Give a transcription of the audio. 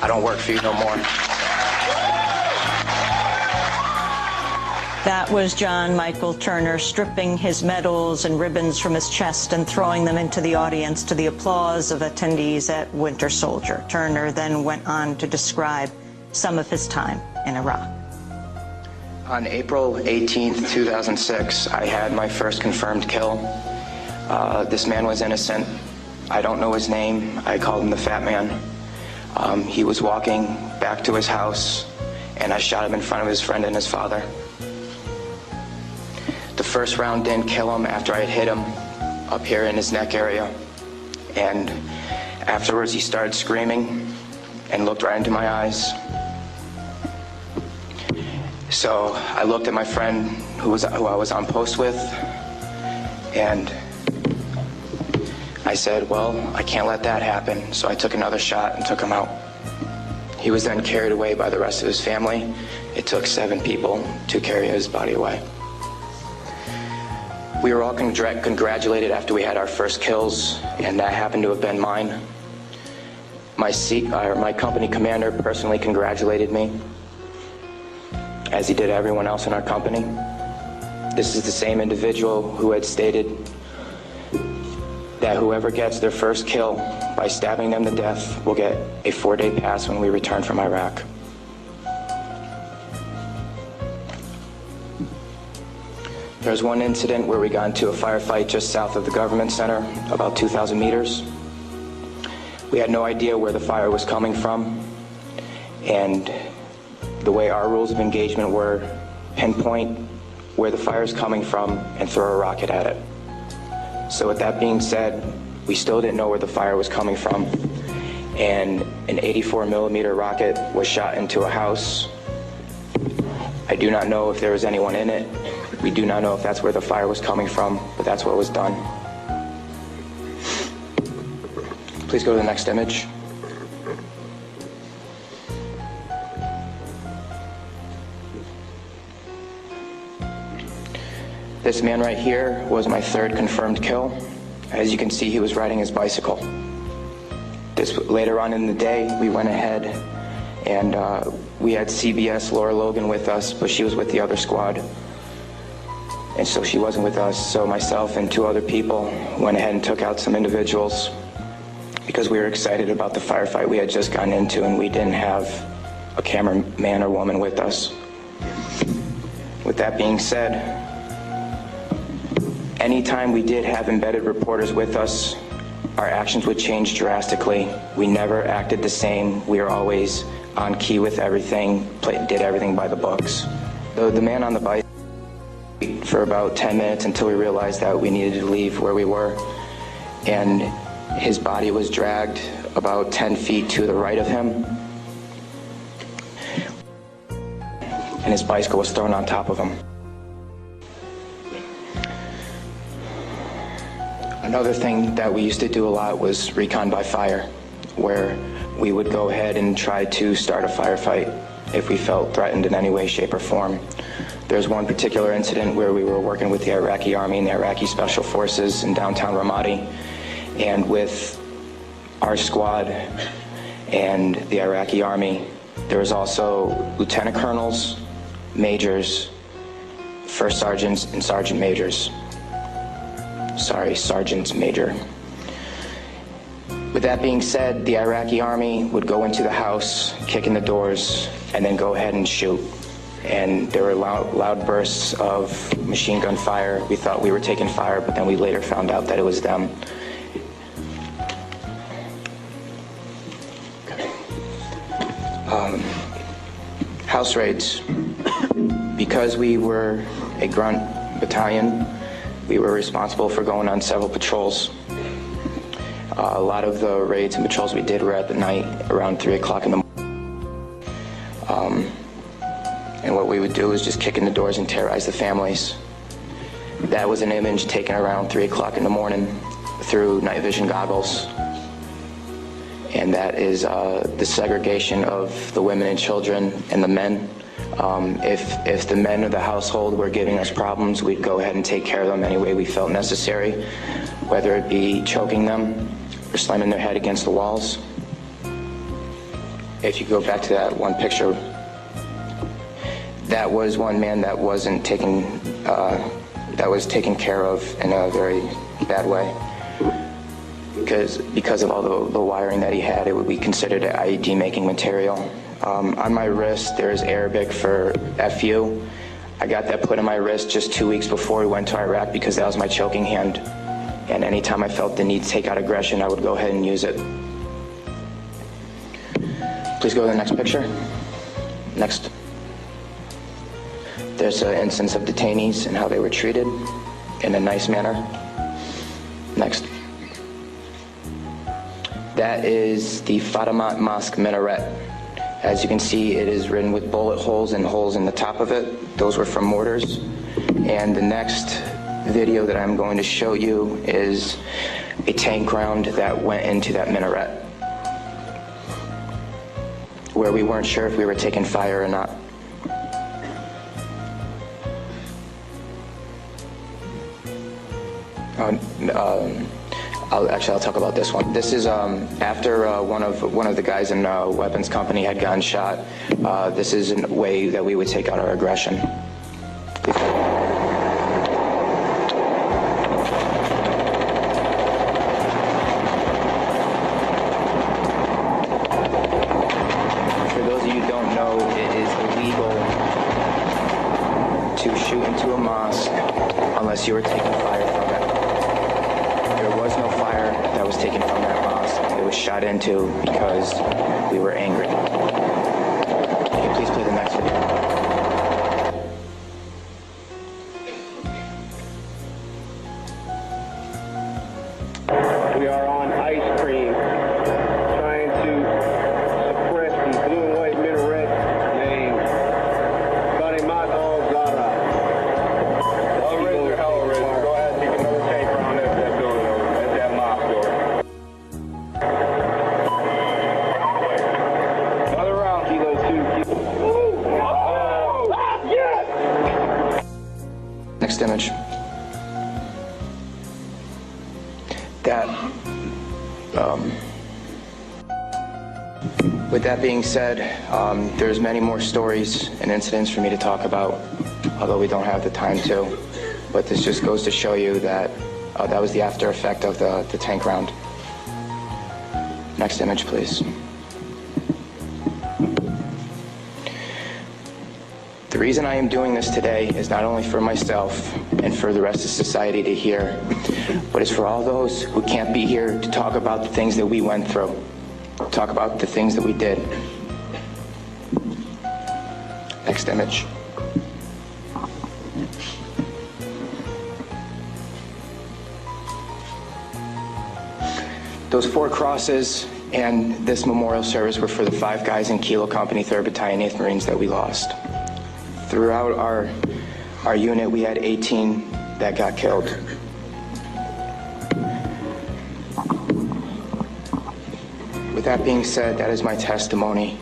I don't work for you no more. That was John Michael Turner stripping his medals and ribbons from his chest and throwing them into the audience to the applause of attendees at Winter Soldier. Turner then went on to describe some of his time in Iraq. On April 18th, 2006, I had my first confirmed kill. This man was innocent. I don't know his name. I called him the Fat Man. He was walking back to his house, and I shot him in front of his friend and his father. The first round didn't kill him after I had hit him up here in his neck area. And afterwards he started screaming and looked right into my eyes. So I looked at my friend who I was on post with, and I said, well, I can't let that happen. So I took another shot and took him out. He was then carried away by the rest of his family. It took 7 people to carry his body away. We were all congratulated after we had our first kills, and that happened to have been mine. My company commander personally congratulated me, as he did everyone else in our company. This is the same individual who had stated that whoever gets their first kill by stabbing them to death will get a 4-day pass when we return from Iraq. There was one incident where we got into a firefight just south of the government center, about 2,000 meters. We had no idea where the fire was coming from, and the way our rules of engagement were, pinpoint where the fire is coming from and throw a rocket at it. So with that being said, we still didn't know where the fire was coming from, and an 84mm rocket was shot into a house. I do not know if there was anyone in it. We do not know if that's where the fire was coming from, but that's what was done. Please go to the next image. This man right here was my 3rd confirmed kill. As you can see, he was riding his bicycle. Later on in the day, we went ahead and we had CBS Laura Logan with us, but she was with the other squad. And so she wasn't with us, so myself and 2 other people went ahead and took out some individuals because we were excited about the firefight we had just gotten into, and we didn't have a cameraman or woman with us. With that being said, anytime we did have embedded reporters with us, our actions would change drastically. We never acted the same. We were always on key with everything, did everything by the books. The man on the bike for about 10 minutes until we realized that we needed to leave where we were, and his body was dragged about 10 feet to the right of him, and his bicycle was thrown on top of him. Another thing that we used to do a lot was recon by fire, where we would go ahead and try to start a firefight if we felt threatened in any way, shape, or form. There's one particular incident where we were working with the Iraqi Army and the Iraqi Special Forces in downtown Ramadi, and with our squad and the Iraqi Army, there was also lieutenant colonels, majors, first sergeants, and sergeant majors. Sorry, sergeants major. With that being said, the Iraqi Army would go into the house, kick in the doors, and then go ahead and shoot. And there were loud bursts of machine gun fire. We thought we were taking fire, but then we later found out that it was them. House raids. Because we were a grunt battalion, we were responsible for going on several patrols. A lot of the raids and patrols we did were at the night, around 3 o'clock in the morning. And what we would do is just kick in the doors and terrorize the families. That was an image taken around 3 o'clock in the morning through night vision goggles. And that is the segregation of the women and children and the men. If the men of the household were giving us problems, we'd go ahead and take care of them any way we felt necessary, whether it be choking them or slamming their head against the walls. if you go back to that one picture, that was one man that wasn't taken, that was taken care of in a very bad way. Because of all the wiring that he had, it would be considered an IED making material. On my wrist, there's Arabic for FU. I got that put on my wrist just 2 weeks before we went to Iraq because that was my choking hand. And anytime I felt the need to take out aggression, I would go ahead and use it. Please go to the next picture. Next. There's an instance of detainees and how they were treated in a nice manner. Next. That is the Fatima Mosque minaret. As you can see, it is written with bullet holes and holes in the top of it. Those were from mortars. And the next video that I'm going to show you is a tank round that went into that minaret, where we weren't sure if we were taking fire or not. I'll talk about this one. This is after one of the guys in weapons company had gotten shot. This is a way that we would take out our aggression. For those of you who don't know, it is illegal to shoot into a mosque unless you were taking fire from it. There was no fire that was taken from that mosque. It was shot into because we were angry. Can you please play the next video? We are on ice cream, trying to suppress the blue and white minaret named Fatima al-Zahra. Hellraiser. Go ahead and take another tank around that building over, at that mosque door. Another round, Kilo 2. Oh, yes! Next image. With that being said, there's many more stories and incidents for me to talk about, although we don't have the time to. But this just goes to show you that that was the after effect of the tank round. Next image, please. The reason I am doing this today is not only for myself and for the rest of society to hear, but it's for all those who can't be here to talk about the things that we went through, talk about the things that we did. Next image. Those 4 crosses and this memorial service were for the 5 guys in Kilo Company, 3rd Battalion, 8th Marines that we lost. Throughout our unit, we had 18 that got killed. With that being said, that is my testimony.